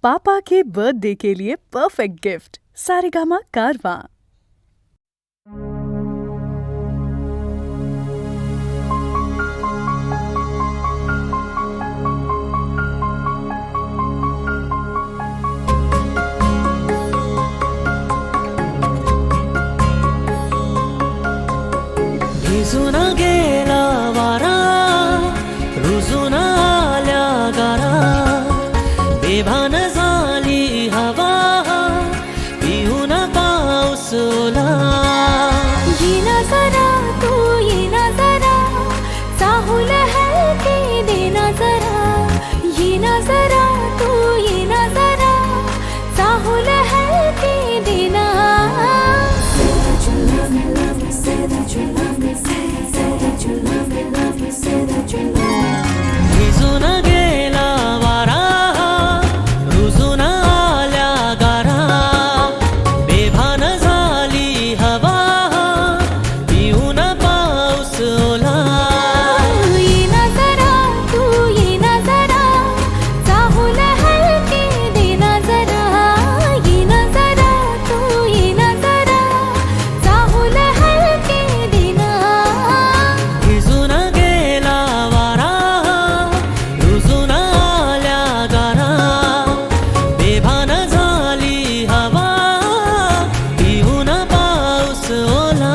पापा के birthday के लिए perfect gift Saregama कारवां। भिजून गेला वारा, रुजून आल्या गारा, बेभान झाली हवा, पिऊन पाऊस ओला. येना जरा तू येना जरा, चाहूल हलके देना जरा. येना जरा तू येना जरा, चाहूल हलके देना. भिजून गेला वारा, रुजून आल्या गारा, बेभान झाली हवा, पिऊन पाऊस ओला. येना जरा तू येना जरा, चाहूल हलके देना जरा. येना जरा तू येना जरा, चाहूल हलके देना. भिजून गेला वारा, रुजून आल्या गारा, बेभान झाली हवा, पिऊन पाऊस ओला.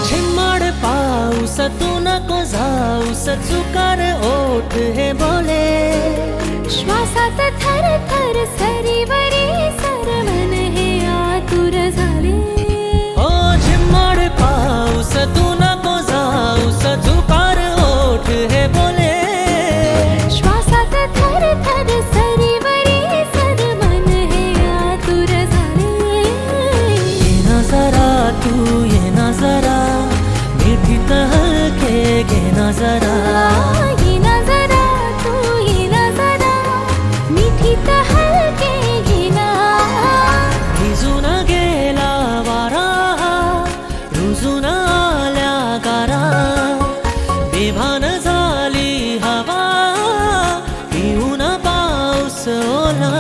झिम्माड पाऊस तू नको जाऊस, चुकार ओठ हे बोले. श्वासात थर थर सरीवरी सरमन हे आतुर झाले. हो झिम्माड पाऊस तू नको जाऊस, चुकार ओठ हे बोले. श्वासात थर थर सरीवरी सरमन हे आतुर झाले. येना जरा तू येना जरा, मिठीत हलके घेना जरा. येना जरा तू येना जरा, मिठीत हलके घेना. भिजून गेला वारा, रुजून आल्या गारा, बेभान झाली हवा, पिऊन पाऊस ओला.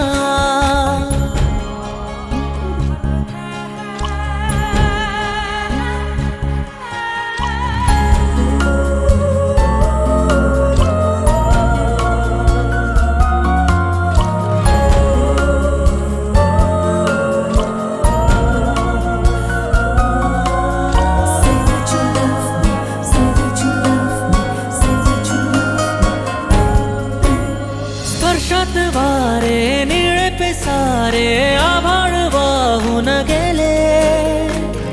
स्पर्शात वारे निळे पेसारे, आभाळ वाहून गेले.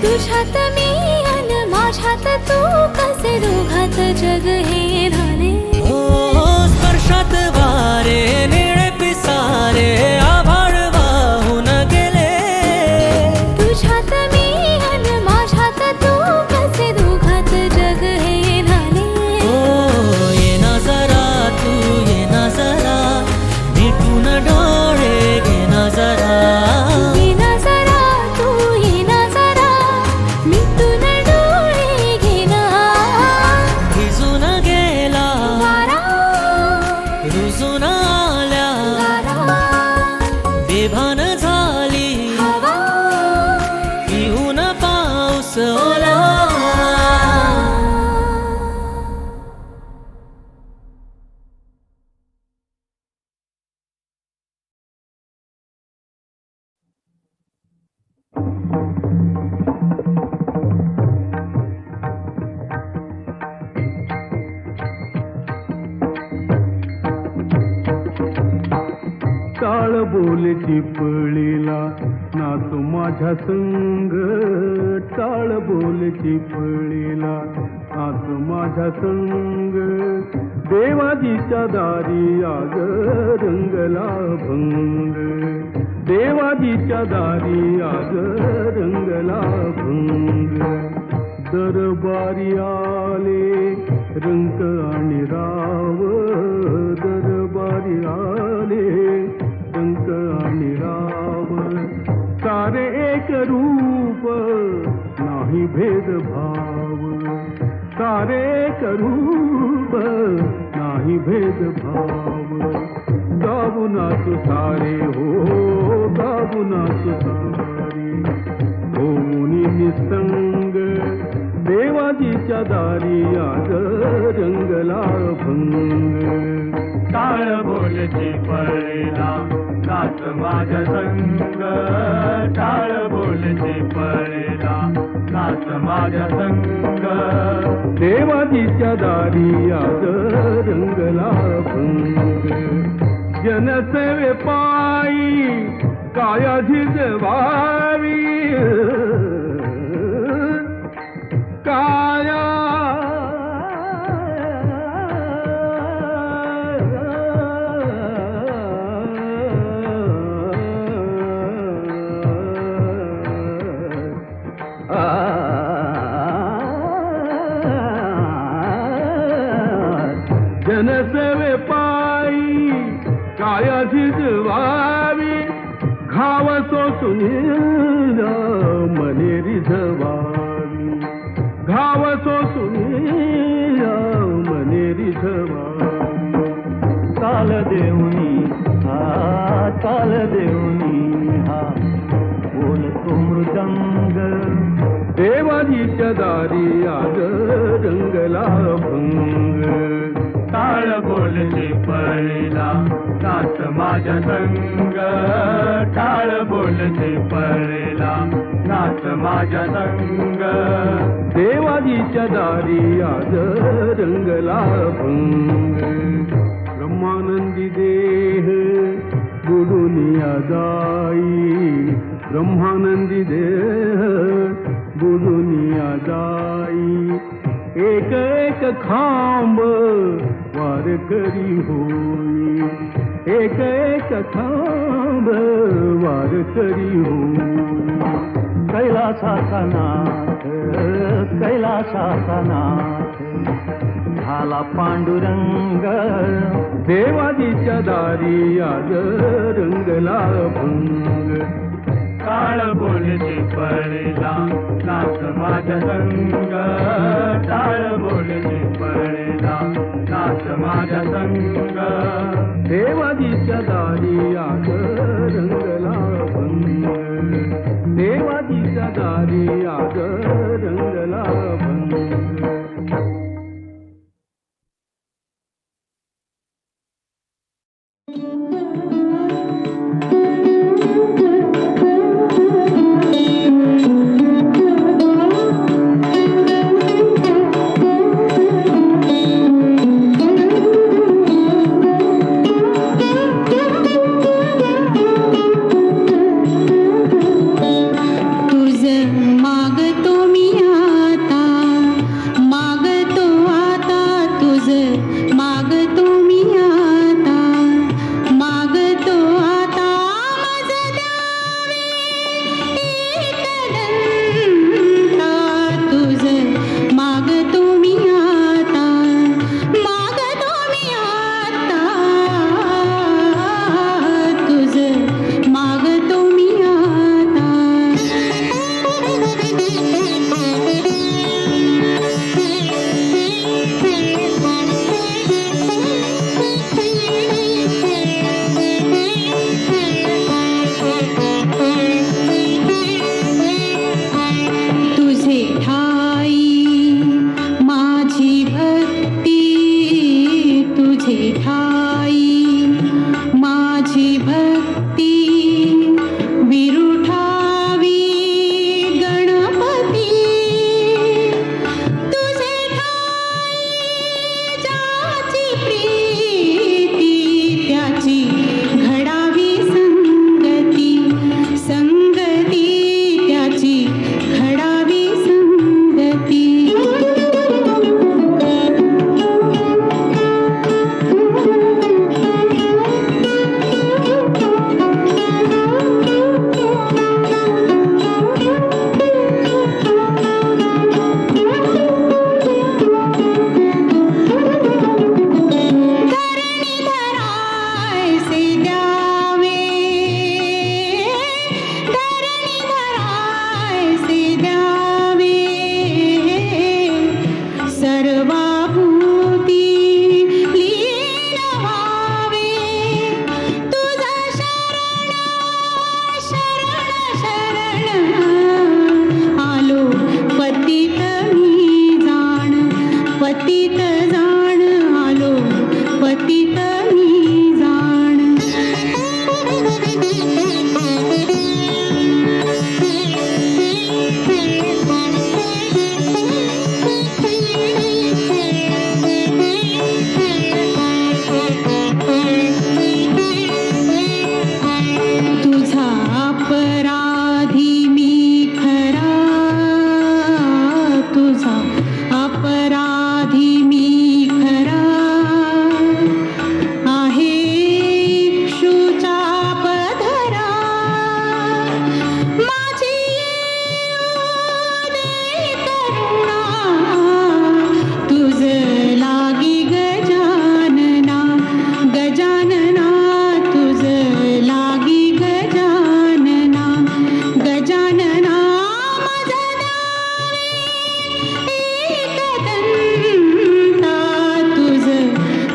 तुझ्यात मी अन माझ्यात तू, कसे दोघात जग हे झाले. हो स्पर्शात वारे निळे पिसारे, आभाळ वाहून गेले. तुझ्यात मी अन माझ्यात तू, कसे दोघात जग हे झाले. हो येना जरा तू येना जरा, मिटून डोळे घेना जरा. येना जरा तू येना जरा, मिटून डोळे घेना. भिजून गेला वारा, रुजून आल्या गारा, बेभान झाली हवा, पिऊन पाऊस ओला. टाळ बोल चिपळीला नाचू माझ्या संग. टाळ बोल चिपळीला नाचू माझ्या संग. देवाजीच्या दारी आग रंगला भंग. देवाजीच्या दारी आग रंगला भंग. दरबारी आले रंक आणि राव दरबारी आले, रंक आणि राव सारे एक रूप नाही भेदभाव, सारे एक रूप नाही भेदभाव, गाऊ नाचू सारे हो, गाऊ नाचू सारे होऊन निसंग देवाजीच्या दारी आज रंगला भंग, टाळ बोलची पळेला नाच माझ्या संग, टाळ बोलची पळेला नाच माझ्या संग, देवाजीच्या दारी आज रंगला भंग, जनसेवे पायी काया झिजवावी, काया जनसेवे पायी काया झिजवावी, घाव सोसून मने रिझवावी, घाव सोसून मने रिझवावी, ताल देऊनी हा, ताल देऊनी हा बोलतो मृदंग, देवाजीच्या दारी आज रंगला भंग, टाळ बोलची पळेला नाच माझ्या संग, टाळ बोलची पळेला नाच माझ्या संग, देवाजीच्या दारी आज रंगला भंग, ब्रह्मानंदी देह बुडुनिया जाई, ब्रह्मानंदी देह बुडुनिया जाई, एक एक खांब वार करी होई, एक एक खांब वार करी होई, कैलासाचा नाथ, कैलासाचा नाथ झाला पांडुरंग, देवाजीच्या दारी आज रंगला भंग, टाळ बोलची पळेला नाच माझ्या संग, टाळ बोलची पळेला नाच माझ्या संग, देवाजीच्या दारी आज रंगला भंग, देवाजीच्या दारी आज रंगला भंग. मागतो मी आता, मागतो जाण आलो पतित मी जाण तुझा अपराधी मी खरा तुझा अपराधी मी खरा आहे इक्षुचा पधरा माझी येऊ दे करुणा तुझ लागी गजानना गजानना तुझ लागी गजानना गजानना माझा एकदंता तुझ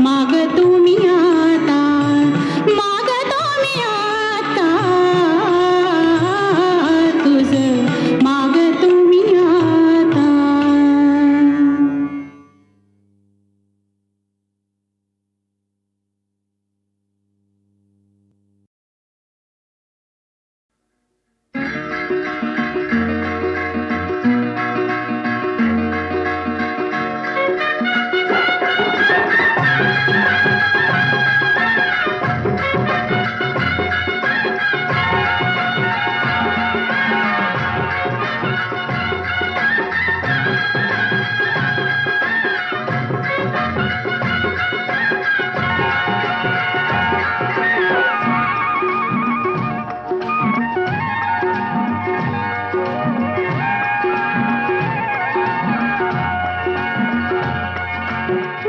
मागतो मी आता मागतो मी आता तुझ मागतो मी आता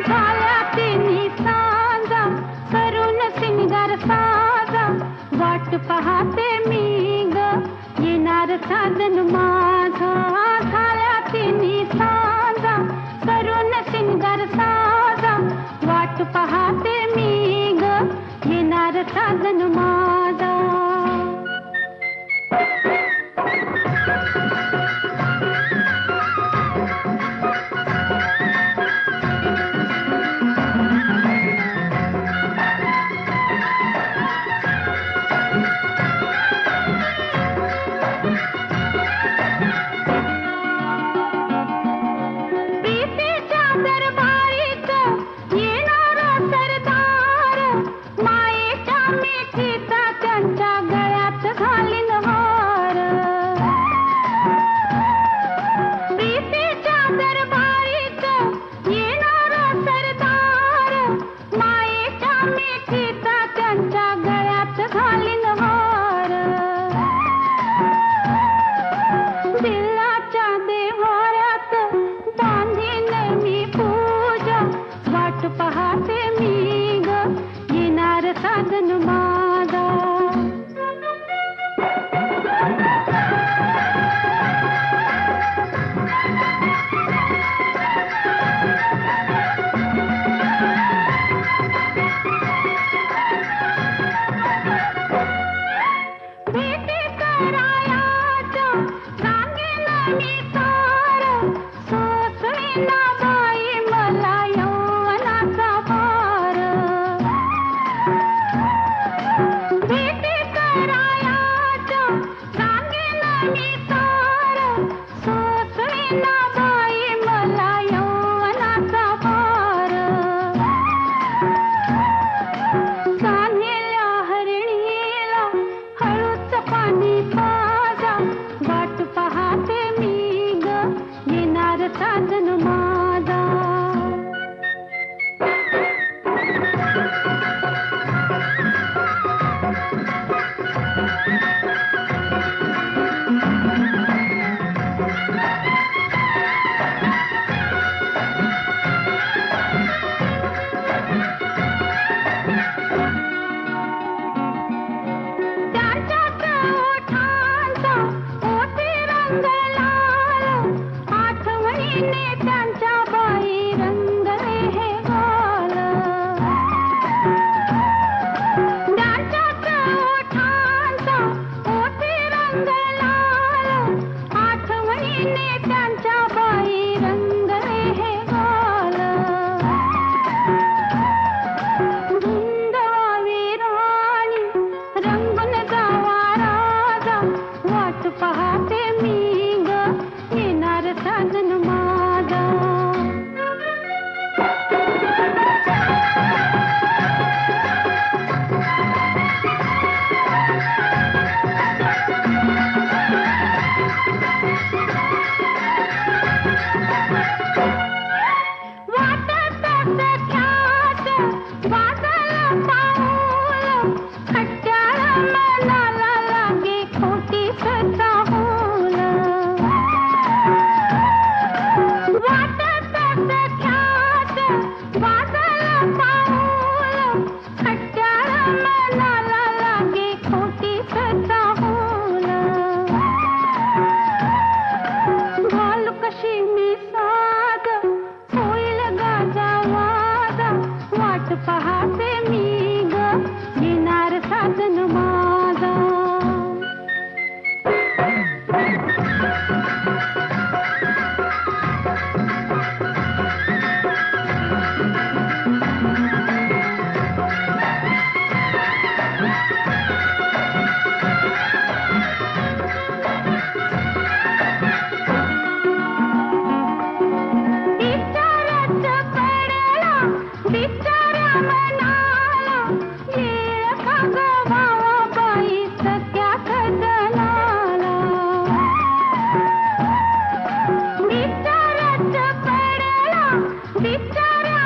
झाल्या तिन्ही सांजा करून सिंगार साजा वाट पाहते मी ग येणार साधन माझा झाल्या तिन्ही सांजा करून सिंगार साजा वाट पाहते मी ग येणार साधन माझा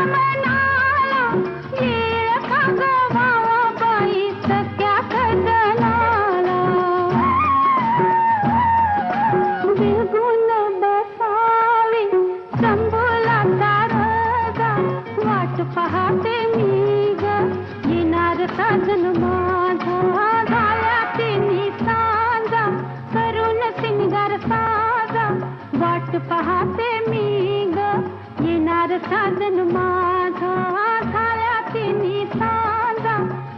मनाला येळ का ग बाई सख्या खजनाला बिलगुन बसावी संभोला तारगा वाट पाहते मी ग येणार साजन माझा झाल्या तिन्ही सांजा करून सिंगार साजा वाट पाहते मी ग येणार साजन माझा झाल्या तिन्ही सांजा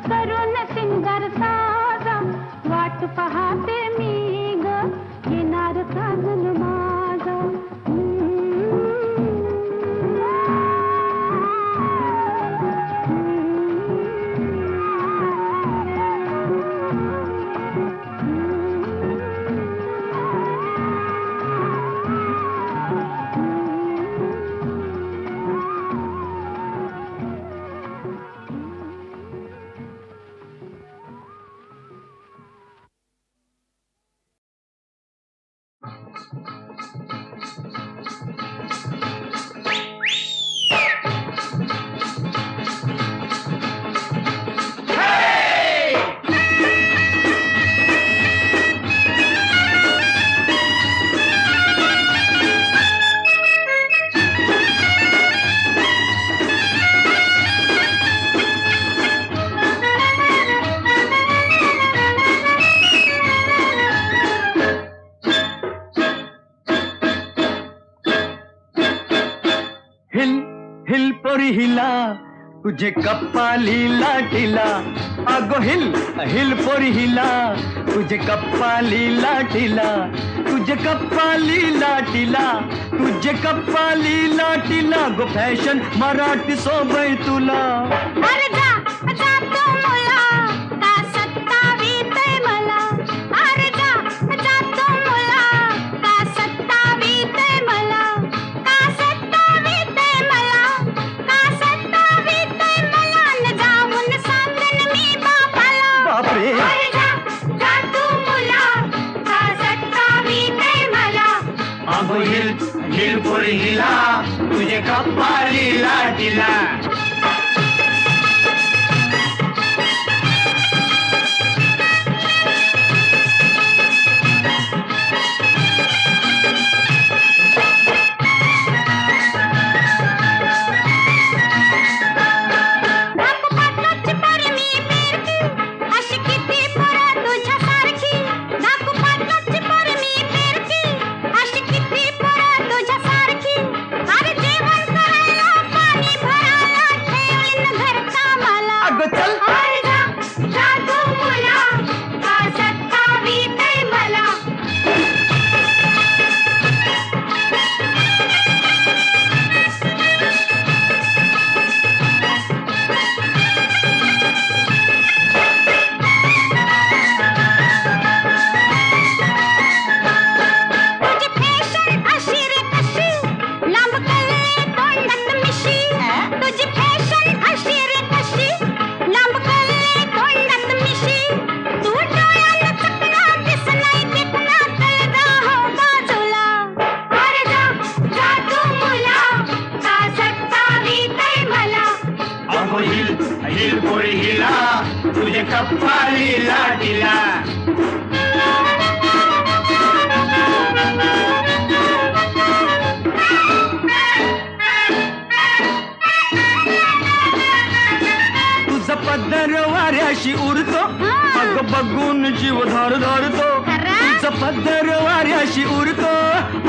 करून सिंगार साजा वाट पाहते मी ग येणार साजन माझा हिल पोरी हिला तुझे कप्पाली लाटीला अगो हिल पोरी हिला तुझे कप्पाली लाटीला तुझे कप्पाली लाटीला तुझे कप्पाली लाटीला गो फॅशन मराठी सोबय तुला अरे जा जा तो मुला का सत्तावीतय मला अरे जा जा तो मुला का सत्तावीतय मला का सत्तावीतय मला का सत्तावीतय मला न जाऊन सांगन मी बापाला बापरे अरे जा जा तो मुला का सत्तावीतय मला अगो हिल पोरी हिला तुझे कप्पाली लाटीला हिल पोरी हिला तुझे कप्पाली लाटीला तुझा पदर वाऱ्याशी उरतो अग बघून जीव धर धरतो तुझा पदर वाऱ्याशी उरतो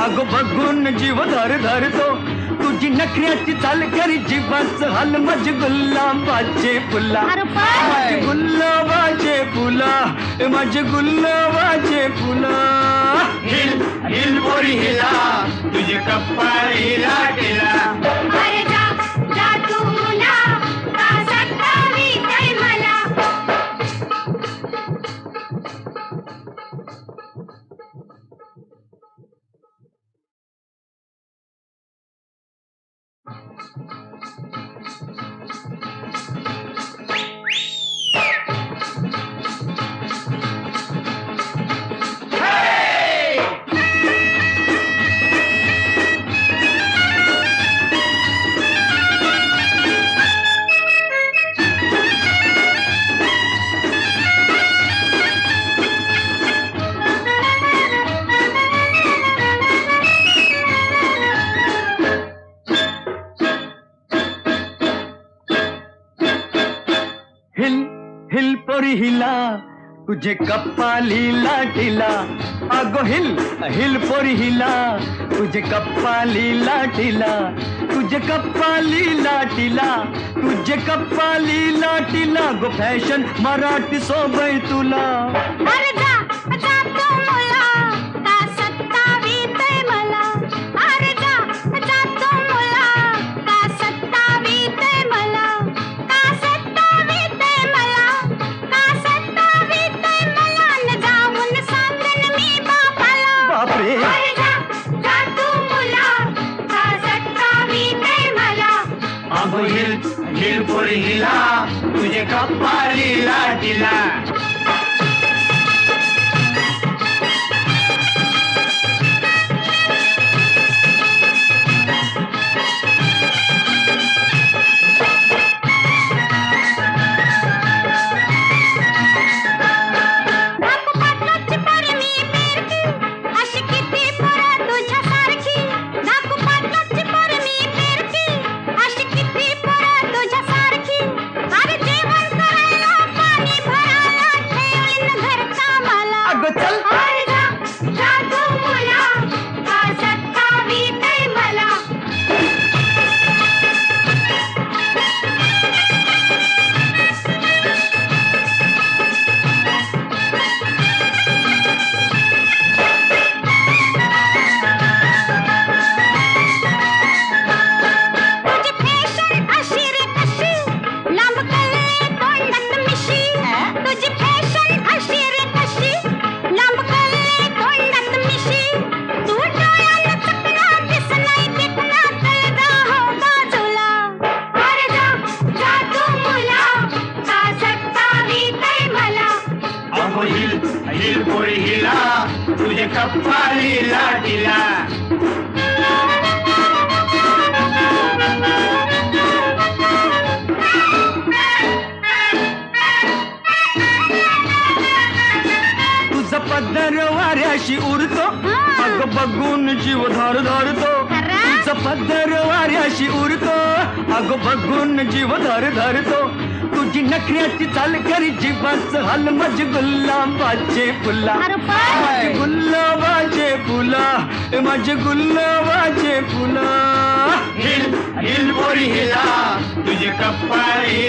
अग बघून जीव धर धरतो तुझी नखऱ्याची चाल करी जीवाचं हाल माझे गुलाबाचे फुला माझे गुलाबाचे फुला माझे गुलाबाचे फुला हिल हिल पोरी हिला तुझे कप्पाली लाटीला अरे जा जा तू मुला का सत्तावीतय मला हिल हिल पोरी हिला तुझे कप्पाली लाटीला अगो हिल हिल पोरी हिला तुझे कप्पाली लाटीला तुझे कप्पाली लाटीला तुझे कप्पाली लाटीला गो फॅशन मराठी सोबय तुला अरे जा जा तो मुला का सत्तावीतय मला अरे जा जा तो मुला का सत्तावीतय मला का सत्तावीतय मला का सत्तावीतय मला न जाऊन सांगन मी बापाला बापरे अरे जा जा तू मुला का सत्तावीतय मला अगो हिल हिल पोरी हिला तुझे कप्पाली लाटीला नागपाटलाची पोरी मी पेरकी अशी किती पोरं तुझ्यासारखी नागपाटलाची पोरी मी पेरकी अशी किती पोरं तुझ्यासारखी अरे जेवण करायला पाणी भरायला ठेवलीन घरचा मला अगो चल अरे जा जा तू मुला का सत्तावीतय मला तुझी फॅशन अशी रे कशी लांब कल्ले तोंडात मिशी तुझी फॅशन अशी रे कशी लांब कल्ले तोंडात मिशी तू डोळ्याला चकना दिस नाही देखना कळगा हो बाजूला अरे जा जा तू मुला का सत्तावीतय मला अगो हिल हिल पोरी हिला तुझे कप्पाली लाटीला तुझा पदर वाऱ्याशी उरतो अग बघून जीव धर धरतो तुझा पदर वाऱ्याशी उरतो अग बघून जीव धर धरतो तुझी नखऱ्याची चाल करी जीवाचं हाल माझे गुलाबाचे फुला अरे पण. माझे गुलाबाचे फुला माझे गुलाबाचे फुला हिल हिल पोरी हिला तुझे कप्पाली